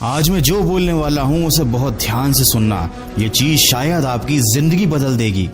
आज मैं जो बोलने वाला हूँ उसे बहुत ध्यान से सुनना। ये चीज शायद आपकी जिंदगी बदल देगी।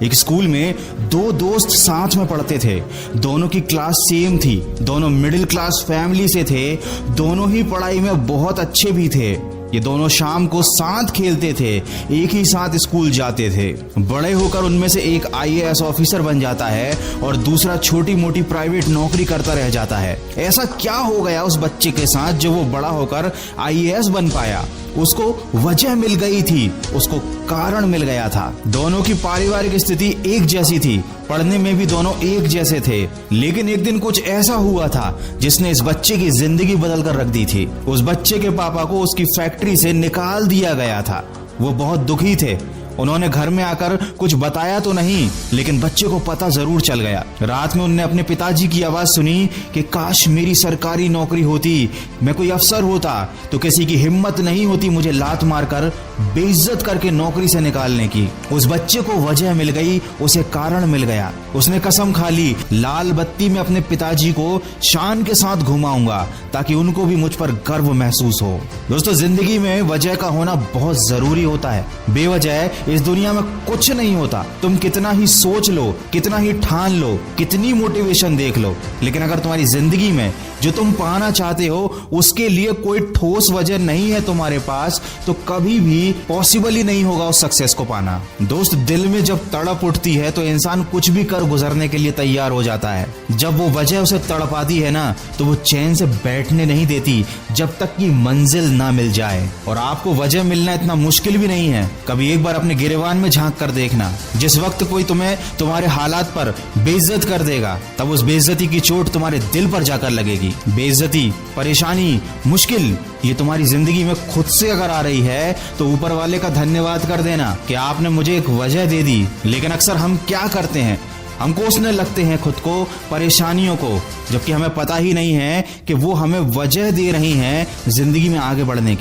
एक स्कूल में दो दोस्त साथ में पढ़ते थे। दोनों की क्लास सेम थी, दोनों मिडिल क्लास फैमिली से थे, दोनों ही पढ़ाई में बहुत अच्छे भी थे। ये दोनों शाम को साथ खेलते थे, एक ही साथ स्कूल जाते थे। बड़े होकर उनमें से एक IAS ऑफिसर बन जाता है और दूसरा छोटी मोटी प्राइवेट नौकरी करता रह जाता है। ऐसा क्या हो गया उस बच्चे के साथ जो वो बड़ा होकर IAS बन पाया? उसको वजह मिल गई थी, उसको कारण मिल गया था। दोनों की पारिवारिक स्थिति एक जैसी थी, पढ़ने में भी दोनों एक जैसे थे, लेकिन एक दिन कुछ ऐसा हुआ था जिसने इस बच्चे की जिंदगी बदल कर रख दी थी। उस बच्चे के पापा को उसकी फैक्ट्री से निकाल दिया गया था। वो बहुत दुखी थे। उन्होंने घर में आकर कुछ बताया तो नहीं, लेकिन बच्चे को पता जरूर चल गया। रात में उन्होंने अपने पिताजी की आवाज सुनी कि काश मेरी सरकारी नौकरी होती, मैं कोई अफसर होता, तो किसी की हिम्मत नहीं होती मुझे लात मारकर बेइज्जत करके नौकरी से निकालने की। उस बच्चे को वजह मिल गई, उसे कारण मिल गया। उसने कसम खा ली, लाल बत्ती में अपने पिताजी को शान के साथ घुमाऊंगा ताकि उनको भी मुझ पर गर्व महसूस हो। दोस्तों, जिंदगी में वजह का होना बहुत जरूरी होता है। बेवजह इस दुनिया में कुछ नहीं होता। तुम कितना ही सोच लो, कितना ही ठान लो, कितनी मोटिवेशन देख लो, लेकिन अगर तुम्हारी जिंदगी में जो तुम पाना चाहते हो उसके लिए कोई ठोस वजह नहीं है तुम्हारे पास, तो कभी भी पॉसिबल ही नहीं होगा उस सक्सेस को पाना। दोस्त, दिल में जब तड़प उठती है तो इंसान कुछ भी कर गुजरने के लिए तैयार हो जाता है। जब वो वजह उसे तड़पाती है ना, तो वो चैन से बैठने नहीं देती जब तक कि मंजिल ना मिल जाए। और आपको वजह मिलना इतना मुश्किल भी नहीं है। कभी एक बार अपने गिरेबान में झांक कर देखना। जिस वक्त कोई तुम्हें तुम्हारे हालात पर बेइज्जत कर देगा, तब उस बेइज्जती की चोट तुम्हारे दिल पर जाकर लगेगी। बेइज्जती, परेशानी, मुश्किल, ये तुम्हारी जिंदगी में खुद से अगर आ रही है तो ऊपर वाले का धन्यवाद कर देना कि आपने मुझे एक वजह दे दी। लेकिन अक्सर हम क्या करते हैं, हम कोसने लगते हैं खुद को, परेशानियों को, जबकि हमें पता ही नहीं है कि वो हमें वजह दे रही हैं जिंदगी में आगे बढ़ने की।